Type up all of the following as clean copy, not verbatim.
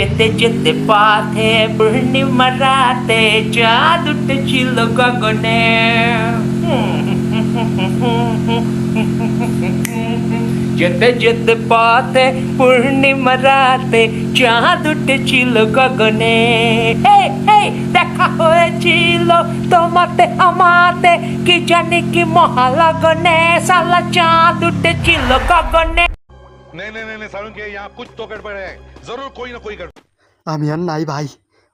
যেতে যেতে পথে পূর্ণিমা রাতে চাঁদ উঠেছিল গগনে। যেতে যেতে পথে পূর্ণিমা রাতে চাঁদ উঠেছিল গগনে। দেখা হয়েছিল তোমাতে আমাতে, কি জানি কি মহালগনে, সালা চাঁদ উঠেছিল গগনে। नहीं नहीं नहीं नहीं सारुण के यहाँ कुछ तो गड़बड़ है, जरूर कोई ना कोई गड़बड़। আমি আর নাই ভাই,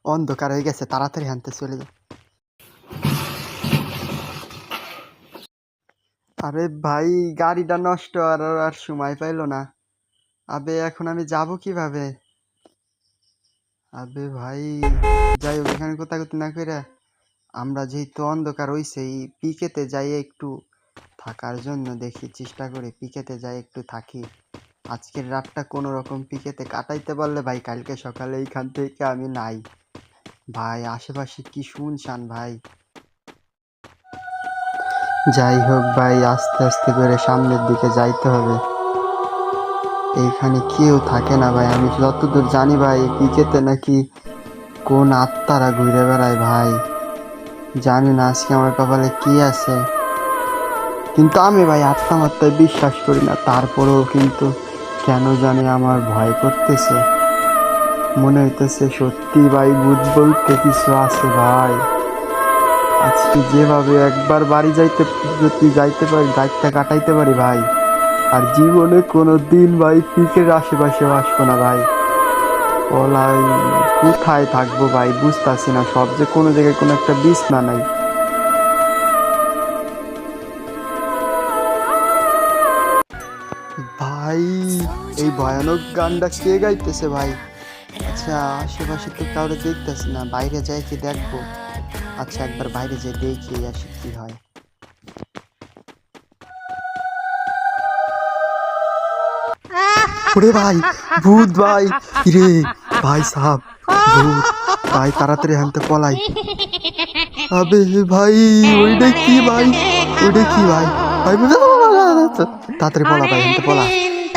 অন্ধকার হয়ে গেছে, তাড়াতাড়ি হানতে চলে যাও। আরে ভাই, গাড়িটা নষ্ট আর আর সময় পাইলো না। আবে এখন আমি যাব কিভাবে? আবে ভাই, যাই হোক এখানে কোথাও না কইরা আমরা যেহেতু অন্ধকার হইছে, এই পিকেতে যাই একটু থাকার জন্য দেখি, চেষ্টা করি পিকেতে যাই একটু থাকি। আজকের রাতটা কোনো রকম পিকেতে কাটাইতে পারলে ভাই কালকে সকালে এইখান থেকে আমি নাই। ভাই আশেপাশে কি শুনশান ভাই। যাই হোক ভাই, আস্তে আস্তে করে সামনের দিকে যাইতে হবে। এইখানে কেউ থাকে না ভাই, আমি যতদূর জানি ভাই পিকেতে নাকি কোন আত্মারা ঘুরে বেড়ায় ভাই। জানি না আজকে আমার কপালে কি আছে, কিন্তু আমি ভাই আত্মা মাত্রায় বিশ্বাস করি না। তারপরেও কিন্তু কেন জানি আমার ভয় করতেছে, মনে হইতেছে সত্যি ভাই ভূত বলতে কিছু আছে ভাই। আজকে যেভাবে একবার বাড়ি যাইতে পারি, দায়িত্বটা কাটাইতে পারি ভাই, আর জীবনে কোনো দিন ভাই পিকের আশেপাশে আসবো না ভাই। ওলাই কোথায় থাকবো ভাই বুঝতেছি না, সব যে কোনো জায়গায় কোনো একটা বিছনা নাই। ভাই এই ভয়ানক গানটা কে গাইতেছে ভাই? আচ্ছা আশেপাশে তো কাউরে দেখতেছি না, বাইরে যাই কি দেখবো। আচ্ছা একবার বাইরে যাই দেখি আসি কি হয়। ওরে ভাই, ভূত ভাই, রে ভাই সাহাব, ভূত ভাই, তাড়াতাড়ি হানতে পলাই। আবে ভাই ওইটা কি ভাই, ওইটা কি ভাই? ভাই তাড়াতাড়ি পলা ভাই, হানতে পলা।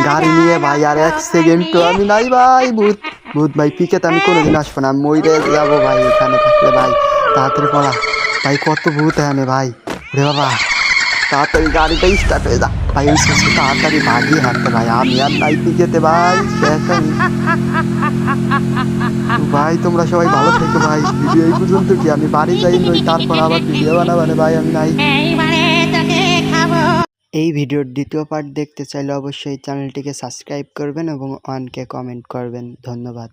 গাড়ি নিয়ে ভাই আর এক সেকেন্ড তো আমি নাই ভাই। ভূত ভূত ভাই, পিকেতে আমি কোনোদিন আসবো না, আমি মইরে যাবো ভাই এখানে থাকলে ভাই। তাড়াতাড়ি পলা ভাই, কত ভূত এখানে ভাই। রে বাবা, তাড়াতাড়ি গাড়িটা স্টার্ট হয়ে যা ভাই, ওই শেষে তাড়াতাড়ি ভাগিয়ে হাঁটতে ভাই, আমি আর নাই পিকেতে ভাই। ভাই তোমরা সবাই ভালো থেকো ভাই, ভিডিও এই পর্যন্ত কি, আমি বাড়ি যাই নই, তারপর আবার ভিডিও বানাবানে ভাই, আমি নাই। এই ভিডিওর দ্বিতীয় পার্ট দেখতে চাইলে অবশ্যই চ্যানেলটিকে সাবস্ক্রাইব করবেন এবং অনকে কমেন্ট করবেন। ধন্যবাদ।